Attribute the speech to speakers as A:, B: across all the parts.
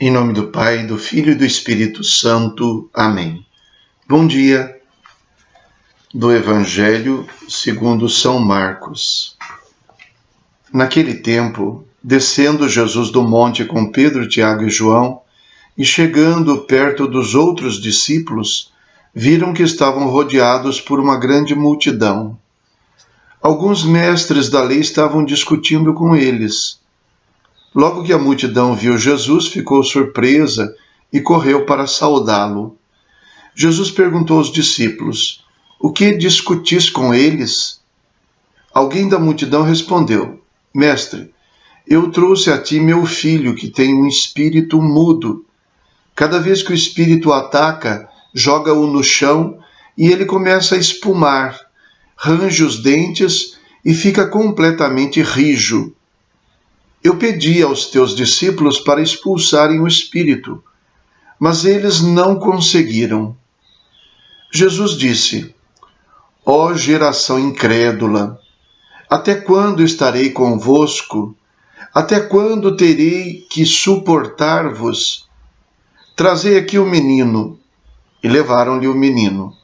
A: Em nome do Pai, do Filho e do Espírito Santo. Amém. Bom dia. Do Evangelho segundo São Marcos. Naquele tempo, descendo Jesus do monte com Pedro, Tiago e João, e chegando perto dos outros discípulos, viram que estavam rodeados por uma grande multidão. Alguns mestres da lei estavam discutindo com eles. Logo que a multidão viu Jesus, ficou surpresa e correu para saudá-lo. Jesus perguntou aos discípulos: "O que discutis com eles?" Alguém da multidão respondeu: "Mestre, eu trouxe a ti meu filho, que tem um espírito mudo. Cada vez que o espírito o ataca, joga-o no chão e ele começa a espumar, range os dentes e fica completamente rijo. Eu pedi aos teus discípulos para expulsarem o espírito, mas eles não conseguiram." Jesus disse: "Ó geração incrédula, até quando estarei convosco? Até quando terei que suportar-vos? Trazei aqui o menino." E levaram-lhe o menino.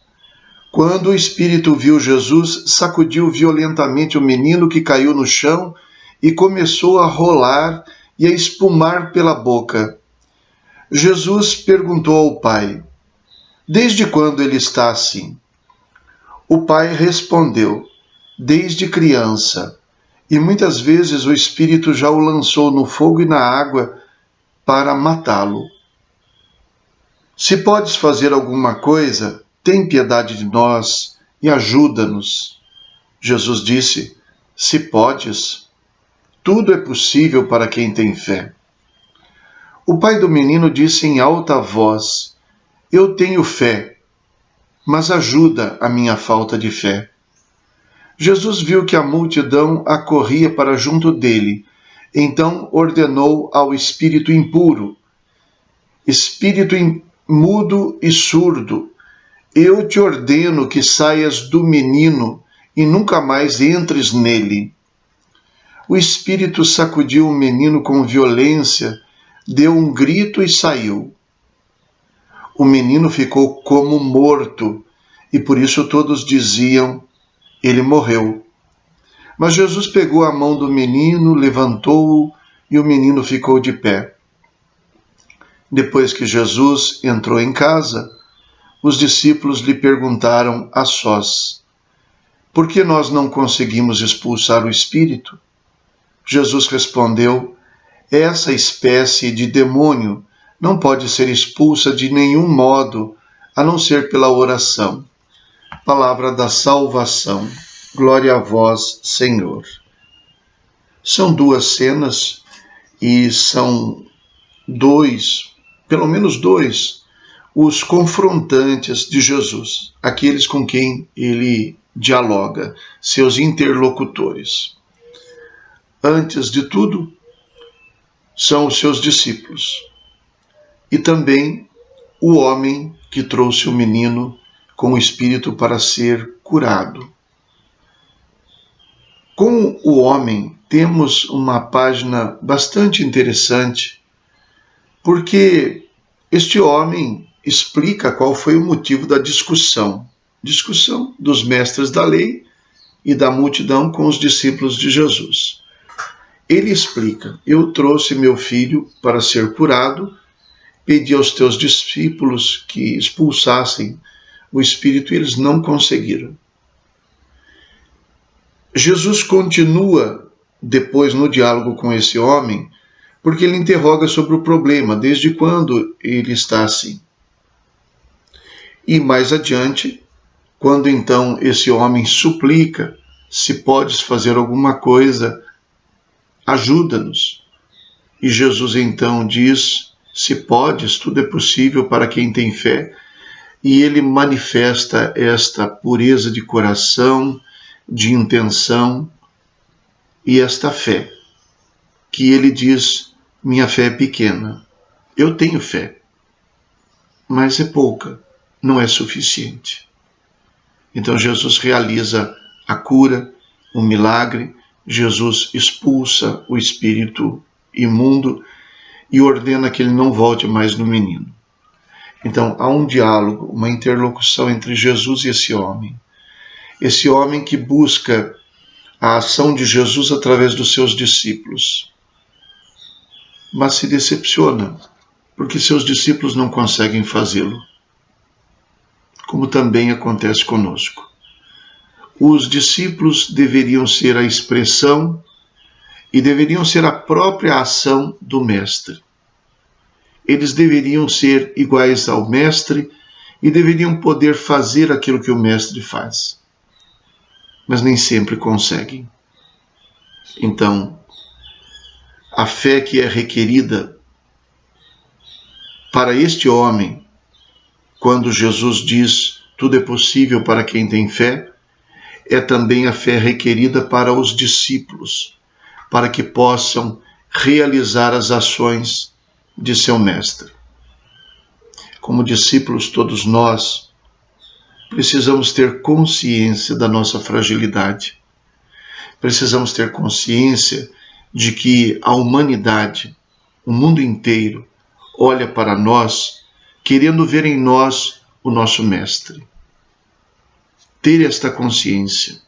A: Quando o espírito viu Jesus, sacudiu violentamente o menino, que caiu no chão e começou a rolar e a espumar pela boca. Jesus perguntou ao pai: "Desde quando ele está assim?" O pai respondeu: "Desde criança, e muitas vezes o espírito já o lançou no fogo e na água para matá-lo. Se podes fazer alguma coisa, tem piedade de nós e ajuda-nos." Jesus disse: "Se podes, tudo é possível para quem tem fé." O pai do menino disse em alta voz: "Eu tenho fé, mas ajuda a minha falta de fé." Jesus viu que a multidão acorria para junto dele, então ordenou ao espírito impuro: "Espírito mudo e surdo, eu te ordeno que saias do menino e nunca mais entres nele." O espírito sacudiu o menino com violência, deu um grito e saiu. O menino ficou como morto, e por isso todos diziam: "Ele morreu." Mas Jesus pegou a mão do menino, levantou-o, e o menino ficou de pé. Depois que Jesus entrou em casa, os discípulos lhe perguntaram a sós: "Por que nós não conseguimos expulsar o espírito?" Jesus respondeu: "Essa espécie de demônio não pode ser expulsa de nenhum modo, a não ser pela oração." Palavra da salvação. Glória a vós, Senhor. São duas cenas e são pelo menos dois, os confrontantes de Jesus, aqueles com quem ele dialoga, seus interlocutores. Antes de tudo, são os seus discípulos e também o homem que trouxe o menino com o espírito para ser curado. Com o homem, temos uma página bastante interessante, porque este homem explica qual foi o motivo da discussão dos mestres da lei e da multidão com os discípulos de Jesus. Ele explica: "Eu trouxe meu filho para ser curado, pedi aos teus discípulos que expulsassem o espírito e eles não conseguiram." Jesus continua depois no diálogo com esse homem, porque ele interroga sobre o problema, desde quando ele está assim. E mais adiante, quando então esse homem suplica: "Se podes fazer alguma coisa, ajuda-nos." E Jesus então diz: "Se podes, tudo é possível para quem tem fé." E ele manifesta esta pureza de coração, de intenção e esta fé, que ele diz: "Minha fé é pequena." Eu tenho fé, mas é pouca, não é suficiente. Então Jesus realiza a cura, o milagre, Jesus expulsa o espírito imundo e ordena que ele não volte mais no menino. Então, há um diálogo, uma interlocução entre Jesus e esse homem. Esse homem que busca a ação de Jesus através dos seus discípulos, mas se decepciona, porque seus discípulos não conseguem fazê-lo, como também acontece conosco. Os discípulos deveriam ser a expressão e deveriam ser a própria ação do Mestre. Eles deveriam ser iguais ao Mestre e deveriam poder fazer aquilo que o Mestre faz. Mas nem sempre conseguem. Então, a fé que é requerida para este homem, quando Jesus diz tudo é possível para quem tem fé, é também a fé requerida para os discípulos, para que possam realizar as ações de seu mestre. Como discípulos, todos nós precisamos ter consciência da nossa fragilidade. Precisamos ter consciência de que a humanidade, o mundo inteiro, olha para nós, querendo ver em nós o nosso mestre. Ter esta consciência.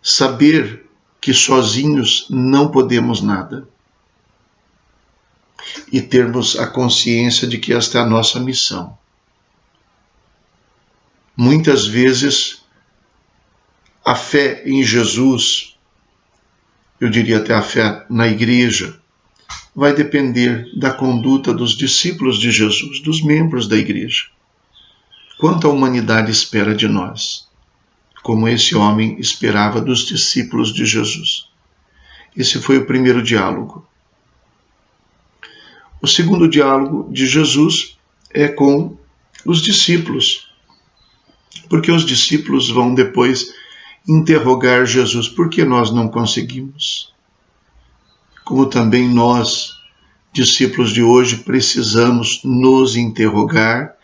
A: Saber que sozinhos não podemos nada. E termos a consciência de que esta é a nossa missão. Muitas vezes, a fé em Jesus, eu diria até a fé na igreja, vai depender da conduta dos discípulos de Jesus, dos membros da igreja. Quanto a humanidade espera de nós, como esse homem esperava dos discípulos de Jesus. Esse foi o primeiro diálogo. O segundo diálogo de Jesus é com os discípulos, porque os discípulos vão depois interrogar Jesus, por que nós não conseguimos? Como também nós, discípulos de hoje, precisamos nos interrogar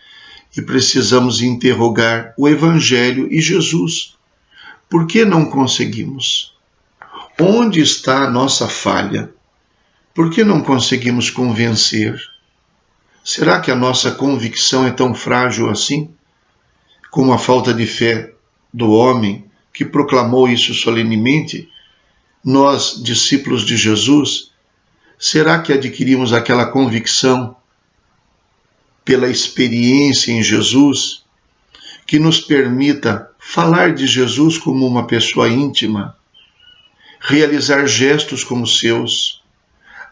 A: e precisamos interrogar o Evangelho e Jesus. Por que não conseguimos? Onde está a nossa falha? Por que não conseguimos convencer? Será que a nossa convicção é tão frágil assim? Como a falta de fé do homem que proclamou isso solenemente? Nós, discípulos de Jesus, será que adquirimos aquela convicção pela experiência em Jesus que nos permita falar de Jesus como uma pessoa íntima, realizar gestos como seus,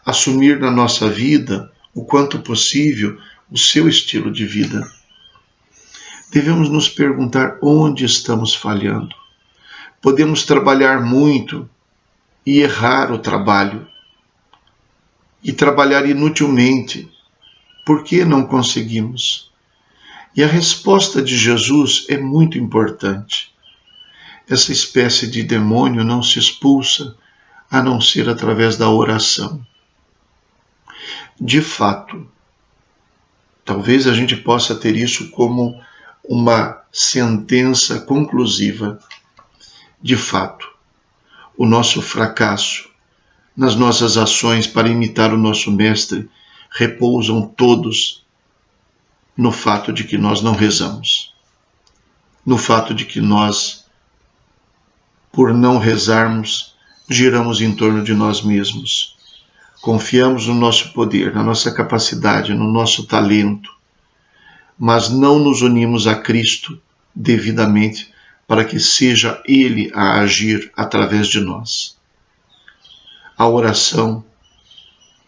A: assumir na nossa vida, o quanto possível, o seu estilo de vida? Devemos nos perguntar onde estamos falhando. Podemos trabalhar muito e errar o trabalho, e trabalhar inutilmente. Por que não conseguimos? E a resposta de Jesus é muito importante. Essa espécie de demônio não se expulsa a não ser através da oração. De fato, talvez a gente possa ter isso como uma sentença conclusiva. De fato, o nosso fracasso nas nossas ações para imitar o nosso Mestre repousam todos no fato de que nós não rezamos, no fato de que nós, por não rezarmos, giramos em torno de nós mesmos. Confiamos no nosso poder, na nossa capacidade, no nosso talento, mas não nos unimos a Cristo devidamente para que seja Ele a agir através de nós. A oração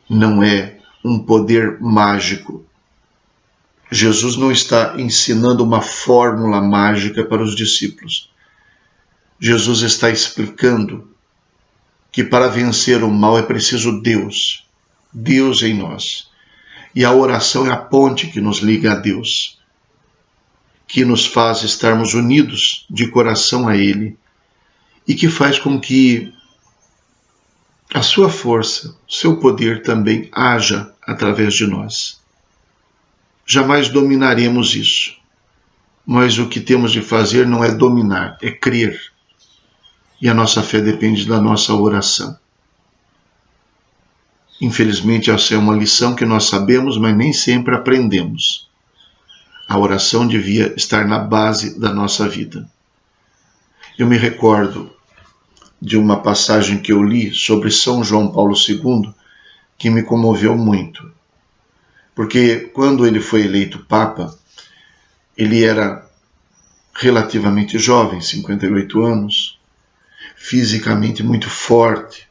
A: não é um poder mágico. Jesus não está ensinando uma fórmula mágica para os discípulos. Jesus está explicando que para vencer o mal é preciso Deus, Deus em nós. E a oração é a ponte que nos liga a Deus, que nos faz estarmos unidos de coração a Ele e que faz com que a sua força, seu poder também haja através de nós. Jamais dominaremos isso, mas o que temos de fazer não é dominar, é crer. E a nossa fé depende da nossa oração. Infelizmente, essa é uma lição que nós sabemos, mas nem sempre aprendemos. A oração devia estar na base da nossa vida. Eu me recordo de uma passagem que eu li sobre São João Paulo II, que me comoveu muito. Porque quando ele foi eleito Papa, ele era relativamente jovem, 58 anos, fisicamente muito forte,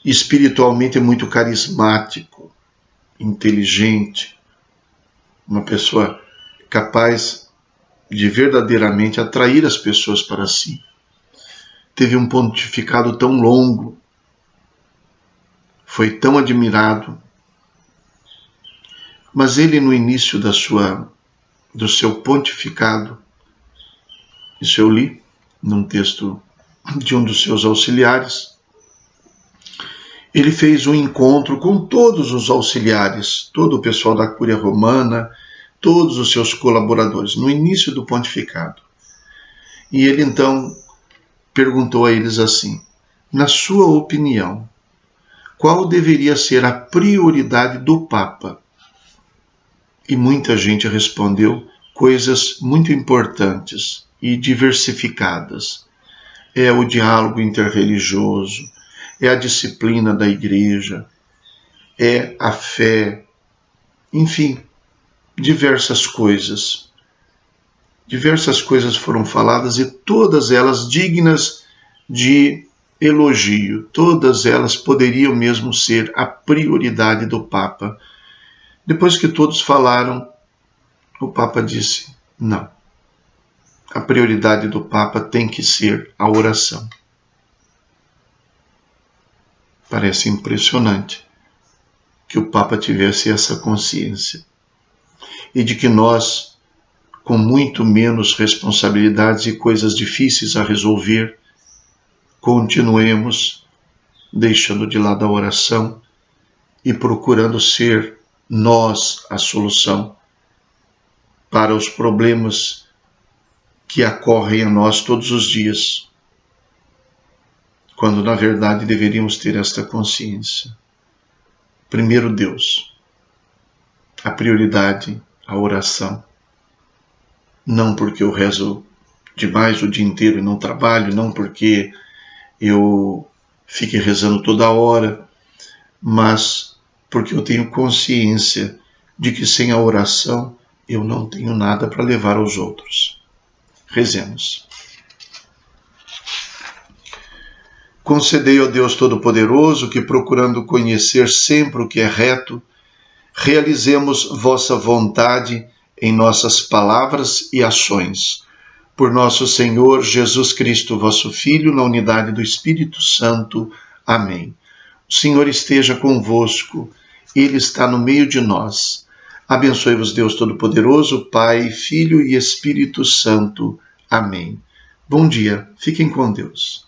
A: espiritualmente muito carismático, inteligente, uma pessoa capaz de verdadeiramente atrair as pessoas para si. Teve um pontificado tão longo, foi tão admirado, mas ele no início do seu pontificado, isso eu li num texto de um dos seus auxiliares, ele fez um encontro com todos os auxiliares, todo o pessoal da Cúria Romana, todos os seus colaboradores, no início do pontificado. E ele então perguntou a eles assim: na sua opinião, qual deveria ser a prioridade do Papa? E muita gente respondeu coisas muito importantes e diversificadas. É o diálogo interreligioso, é a disciplina da igreja, é a fé, enfim, diversas coisas. Diversas coisas foram faladas e todas elas dignas de elogio, todas elas poderiam mesmo ser a prioridade do Papa. Depois que todos falaram, o Papa disse: não, a prioridade do Papa tem que ser a oração. Parece impressionante que o Papa tivesse essa consciência e de que nós, com muito menos responsabilidades e coisas difíceis a resolver, continuemos deixando de lado a oração e procurando ser nós a solução para os problemas que ocorrem a nós todos os dias, quando na verdade deveríamos ter esta consciência. Primeiro Deus, a prioridade, a oração. Não porque eu rezo demais o dia inteiro e não trabalho, não porque eu fique rezando toda hora, mas porque eu tenho consciência de que sem a oração eu não tenho nada para levar aos outros. Rezemos. Concedei, ó Deus Todo-Poderoso, que procurando conhecer sempre o que é reto, realizemos vossa vontade em nossas palavras e ações. Por nosso Senhor Jesus Cristo, vosso Filho, na unidade do Espírito Santo. Amém. O Senhor esteja convosco, Ele está no meio de nós. Abençoe-vos Deus Todo-Poderoso, Pai, Filho e Espírito Santo. Amém. Bom dia, fiquem com Deus.